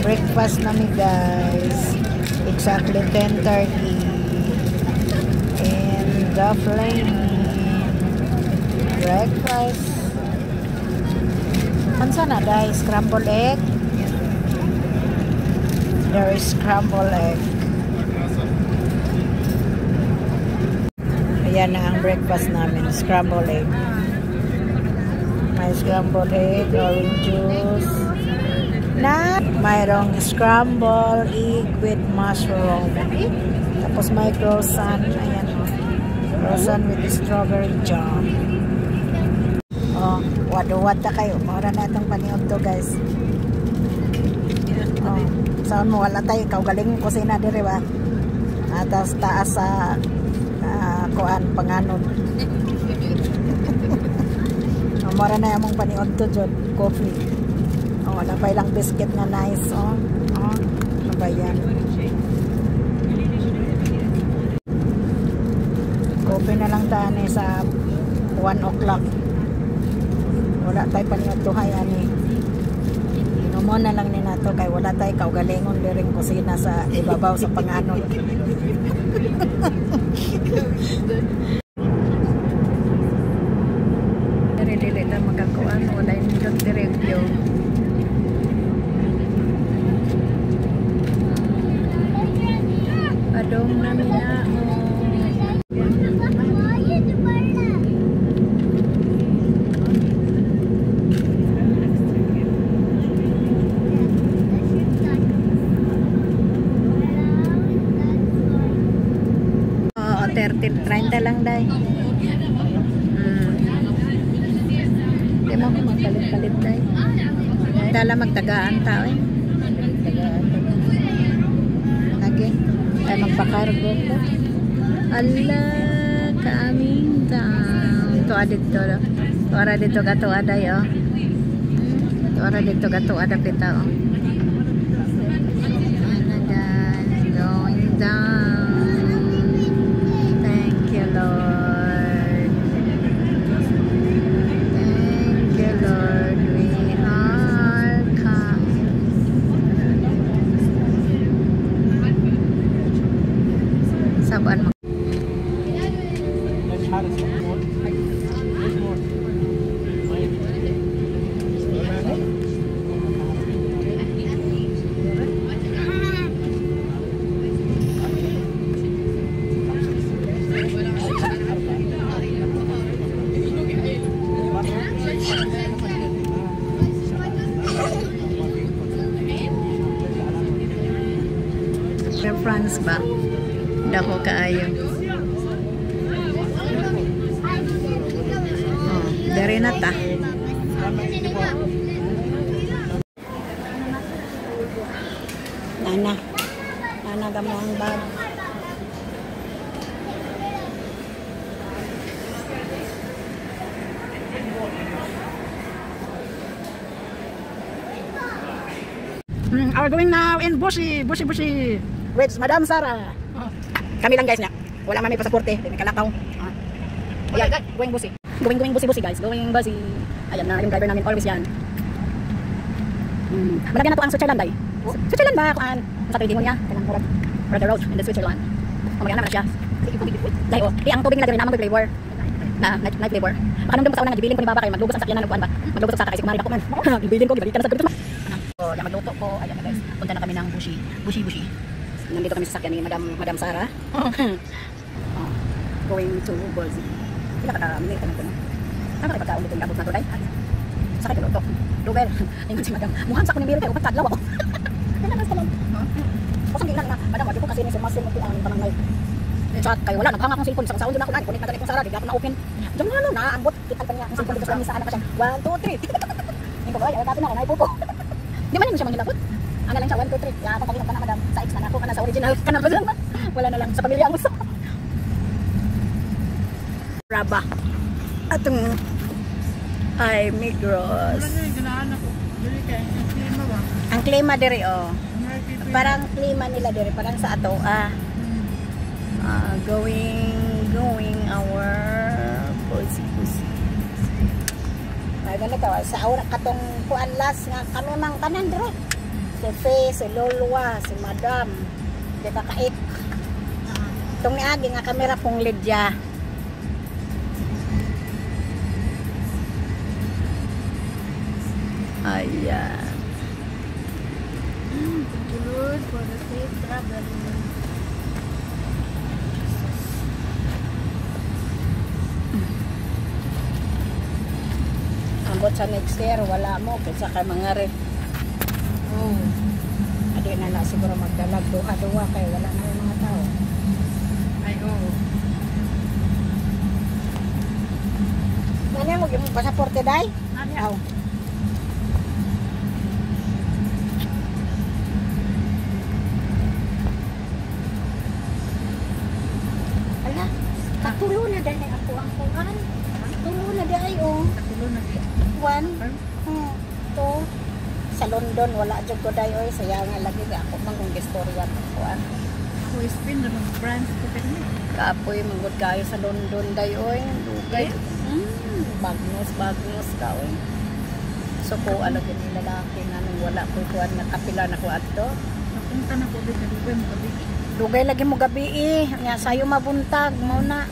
breakfast namin guys. Exactly 10:30 in the Flame. Breakfast. Ano na guys? Scrambled egg. There is scrambled egg. Ayan na ang breakfast namin. Scrambled egg. May scrambled egg, orange juice. Na mayroong scrambled egg with mushroom. Tapos may croissant. Ayan o. Croissant with strawberry jam. Oh, wado-wada kayo. Mura na itong paniod to guys. Oh, saan mo wala tayo. Ikaw galing kusina diri ba? Atas taas sa kuan panganod. Oh, mura na yung paniod to dyan. Coffee. Oh, wala pa ilang biscuit na nice. Oh, oh, ano ba yan? Coffee na lang tayo sa 1 o'clock. Wala tayo paniod to hay ani. Inumo na lang ni nato kay wala tayo kaugalingon diring kusina sa ibabaw sa panganod. Dili na magkakuan wala yung direktyo. Adong namin na oh, 30 lang day. Di mo magkalit-kalit day. Dala magtagaan tao eh. Lagi. Ay magpakargo ko. Ala, kaming down. Tuwa dito. Tuwara dito gato aday oh. Tuwara dito gato ada kita oh. Ano guys, going down. Thank you Lord. Thank you Lord. We are coming. Saban mo. France ba? Dako kaayo. Oh, dari na ta. Nana gamo ang bag. Are going now in Bushi with Madam Sarah. Kami lang guys niya. Wala may pasaporte, may kalakaw. Ayan, going Bushi. Going Bushi guys. Going Bushi. Ayan na yung driver namin always yan. Malagyan na to ang Switzerland day. Switzerland ba kuan? Sa trading niya, kanang for the road in the Switzerland. Magana na siya. Dai oh, di ang tubig nila diri na mag flavor. Na night flavor. Baka nung sa una gibilin ko ni baba kay maglubos ang sakyanan ng kuan ba. Maglubos sa sakay si kumari ako man. Gibilin ko gibalikan na sa gudto. So, ya magluto ko. Ayan na guys. Punta na kami ng Bushi. Nandito kami sa sakyan ni Madam Sarah. Going to Bushi. Pila ka minute na ko no. Ano kay pagkaon dito abot na to dai? Sakay ko to. Lugar. Ingon si Madam. Muhang sa ko ni Miri kay upat kadlaw ako. Kana mas talan. Kasi di na Madam, wag ko kasi ni masin mo ang panangay. Chat kay wala naghanga akong cellphone sa saon na ako na connect na dali kong Sarah, di ako na open. Diyan na na ambot kita pa niya ang cellphone dito sa misa anak siya. 1 2 3. Ingo ba ay dati na po. Di man siya manghilabot. Ana lang siya 1 2 3. Ya ako pagilap na Madam sa ex na ako kana sa original kana ba lang. Wala na lang sa pamilya ang usa. Raba. Atong ay Migros. Ang klima diri oh. Parang klima nila diri parang sa ato going our pusi. Ay ganda ka sa aura katong kuan las nga kami mang tanan diri. Si Faye, si Lolwa, si Madam. Di kakait. Itong ni Agi nga kamera pong Lydia. Ayan. Good for the safe travel. Ambot sa next year, wala mo. Kaysa kay mga ref. Adi na siguro magdalag. Duha-duha kay wala na yung mga tao. Ay, oo. Ano mo yung pasaporte, day? Ano? Ala, katulo na dali ako ang kuhan. Katulo na dali, oh. Katulo na di. 1, 2, sa London, wala dyan ko day, oy. Saya nga lagi nga ako mangong istorya ng kuhan. Ako Spain na mag-branch ko kasi. Kapoy, manggod kayo sa London, day, oy. Dugay. Bagnos ka, oy. So ko, alagin yung lalaki nga nung wala ko kuhan nga kapila na ko ato. Napunta na ko dito. Dugay mo gabi. Dugay lagi mo gabi, eh. Nga, sayo mabuntag, mauna.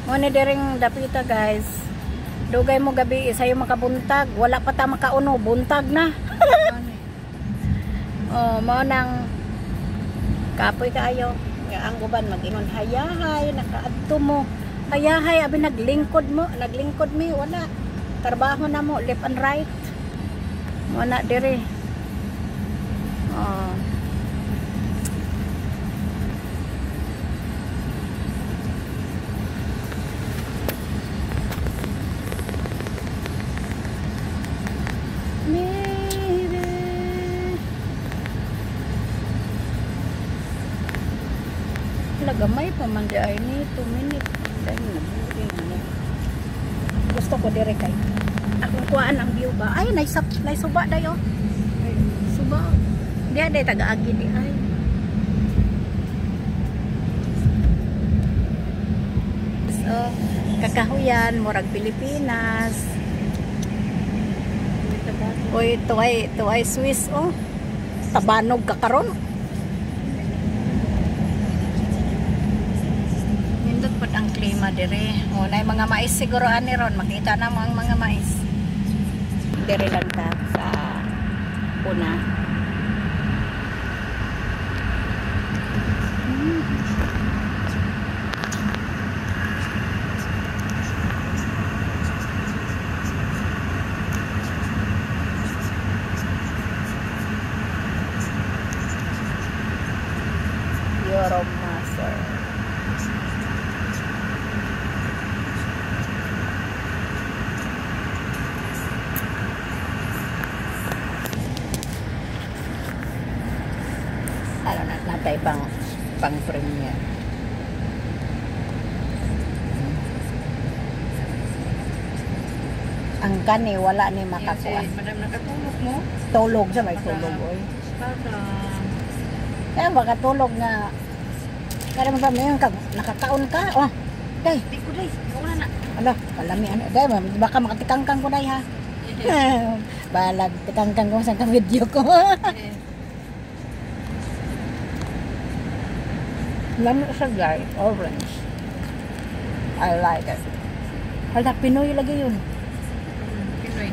Muna diring dapita, guys. Dugay mo gabi, sa'yo makabuntag. Wala pa ta makauno, buntag na. Oh, mo nang kapoy kaayo. Nga ang uban mag-ingon hayahay, nakaadto mo. Hayahay, abi naglingkod mi, wala. Trabaho na mo, left and right. Mo na dire. Oh. Gamay pa man di ay ni 2 minutes dahil nabuti na. Gusto ko dire kay akong kuan ang view ba ay naisuba dayo suba dia day taga-agi di ay so kakahuyan murag Pilipinas oy tuay Swiss oh tabanog ka karon. Ang klima dire. O, na yung mga mais siguro ani ron. Makita na mo ang mga mais. Dire lang ta sa una. Euromaster. Natay pang premier. Ang kani wala ni makakuha. Madam nakatulog mo? Tulog sa may tulog oy. Kaya makatulog nga. Kada mo pa mayon ka nakakaon ka. Oh. Day, Di ko day. Wala na. ala, kalami ano. Day, baka makatikangkang ko day ha. Balag tikangkang ko sa video ko. Lami sa guys, orange. I like it. Hala, Pinoy lagi yun. Pinoy.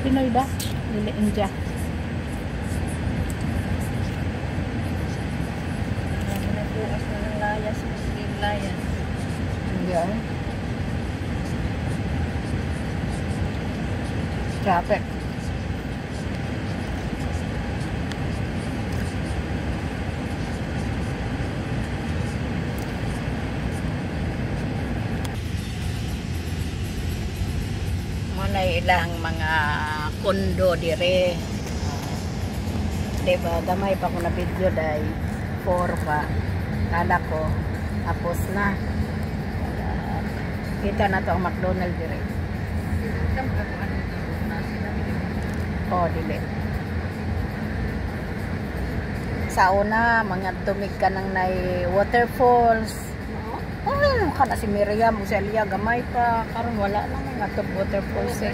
Pinoy ba? Dili India. Bukas na ng layas. Muslim layas. Yan. Traffic. Muna ilang mga kondo dire. Diba, gamay pa ko na video day 4 pa. Kala ko tapos na. Kita na to ang McDonald's dire. Oh, dili. Sa una, mga tumig ka ng waterfalls. Oh, kana si Miriam, Ucelia, gamay pa. Karon wala lang mga waterfalls eh.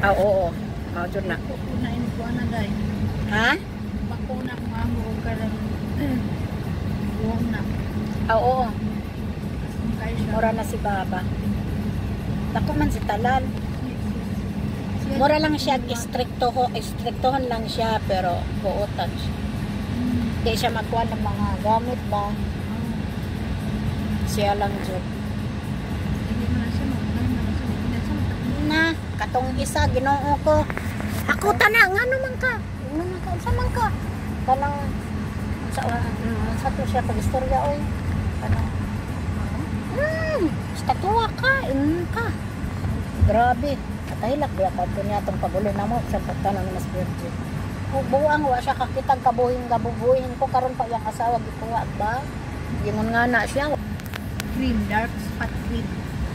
Ah, oo. Mao jud na. Bakuna ini ko ana day. Ha? Bakuna ko amo og karon. Buong na. Ah, oo. Kay siya. Mura na si Baba. Dako man si Talal. Mura lang siya, istriktohon lang siya, pero buotan siya. Di siya magkuha ng mga gamit ba? Siya lang jud. Hindi man siya Na, katong isa, ginoo ko. Ako, tana, nga naman ka. Nga naman ka, sa man ka. Kanang, sa to siya pag-istorya, oy. Kanang, statuwa ka, ka. Grabe. Katahilak, di ako ito niya itong paguloy na mo. Sa pagtanong na mas virgin. Buwang, wa siya kakitang kabuhin ko. Karon pa yung asawa, gikuha ba? Gingon nga na siya. cream, dark spot cream.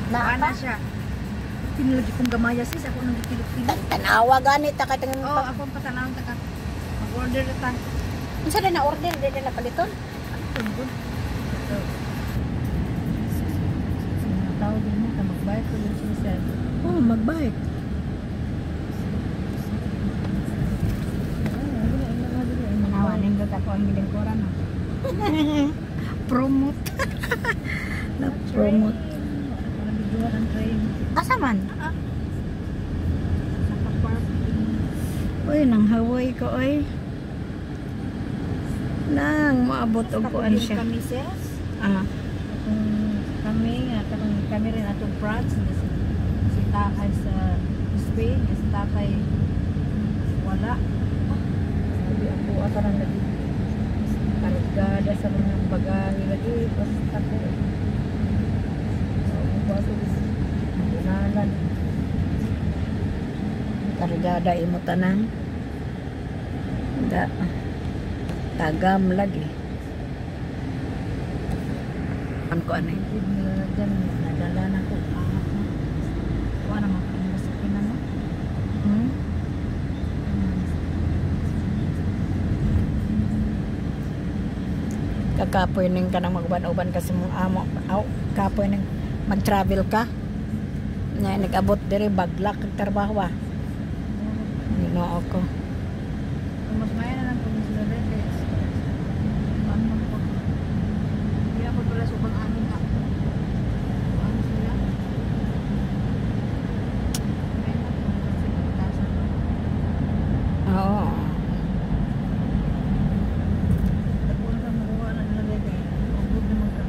Na Ana siya. Pinulog kong gamaya sis ako nang gipilot-pilot. Tanawa ganit ta kay tingin Oo, ako ang patanawon ta ka. Mag-order ta. Unsa na order di na paliton? Tungkol. Tao din mo ka magbayad ko din siya. Oh, magbayad. Manawanin ka ako ang bilang koran. Promote. Na promote. Jual ang train. Asa man? Sa park. Uy, nang Hawaii ko oy. Nang maabot og kuan siya. Kami sis. Ah, Kami rin atong France si Takay sa Spain, si Takay wala. Hindi ako akarang lagi kargada sa mga bagahe lagi basta ko. Baso dinalan. kargada imo tanan. Da. Tagam lagi. An ko anay. Dyan, nadala na ko ahat na. Wala naman kung masakit na no. Kakapoy ning ka nang magban-uban kasi mong amo. Aw, kapoy ning mag-travel ka. Na nag-abot diri baglak kag trabaho ah. Ginoo ko. Mas maya na lang kung sila rin kaya ano ko. Hindi ako pala subang amin ka. Ano sila? Kaya na kung kasi magtasan mo. Oo. Tapos sa makuha na nila rin kaya huwag naman ka.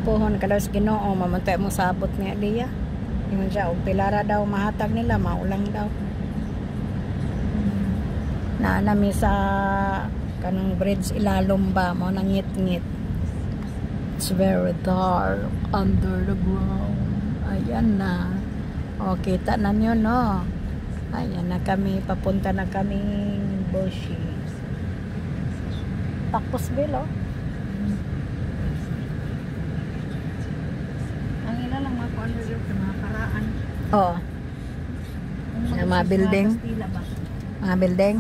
Puhon ka daw sa Ginoo, mamantay mo sabot niya diya. Ingon siya, og pilara daw mahatag nila, maulang daw. Naanami sa kanang bridge ilalom ba mo nang ngit-ngit. It's very dark under the ground. Ayan na. O, kita na nyo, no? Ayan na kami. Papunta na kami Boshi. Takposville, oh. Ang ila lang mga under sa mga paraan. Oo. Sa mga building? Kastila ba? Mga building.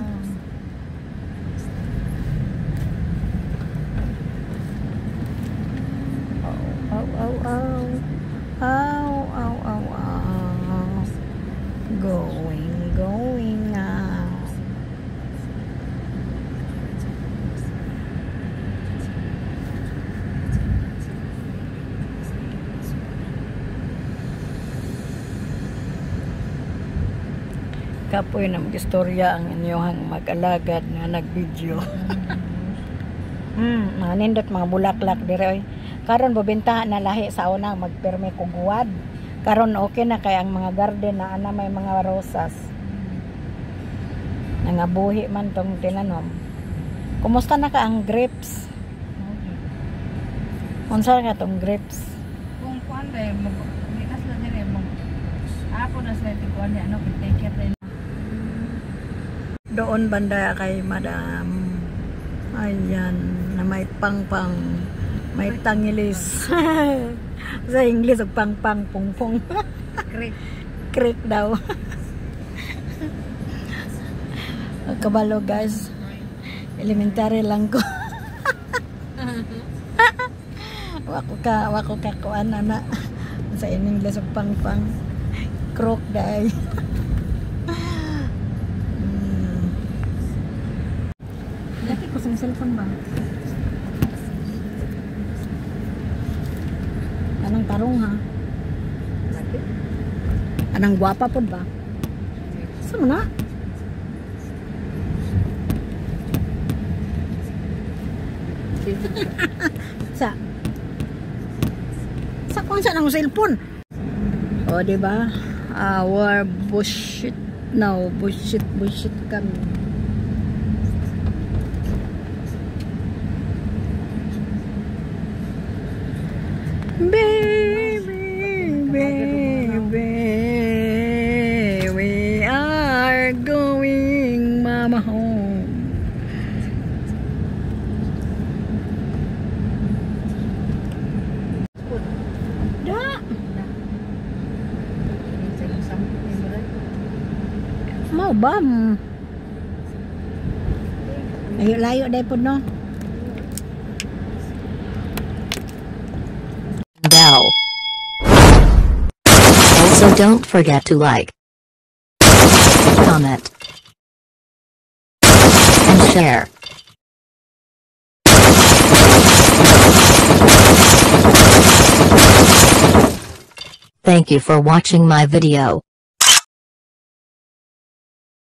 Ow, ow, ow. Ow, ow, ow, ow. Going out. Kapoy na mag-istorya ang inyong mag-alagad na nag-video. Manindot mga bulaklak dire oy. Karon bobentahan na lahi sa una magperme kuguwad. Karon okay na kay ang mga garden na ana may mga rosas. Nangabuhi man tong tinanom. Kumusta na ka ang grapes? Unsa ka tong grapes? Kung kuan day mikas lang dire mo. Apo na sa tikuan ni ano take care rin. Doon banda kay Madam. Ayan, na may pang-pang. May tangilis. Sa English, pang-pang, pung-pung. Great. Creek daw. Kabalo guys. Elementary lang ko. wako ka kuan na sa English, pang-pang. Crook dai. sa cellphone ba? Anong tarong ha? Lagi. Anang gwapa po ba? Saan mo na? Sa kung saan ang cellphone? O, diba? Our bullshit now. Bullshit kami. Baby, we are going mama home. Da. Mau ba? Layo dahil po no. Bell. Also don't forget to like, comment, and share. Thank you for watching my video.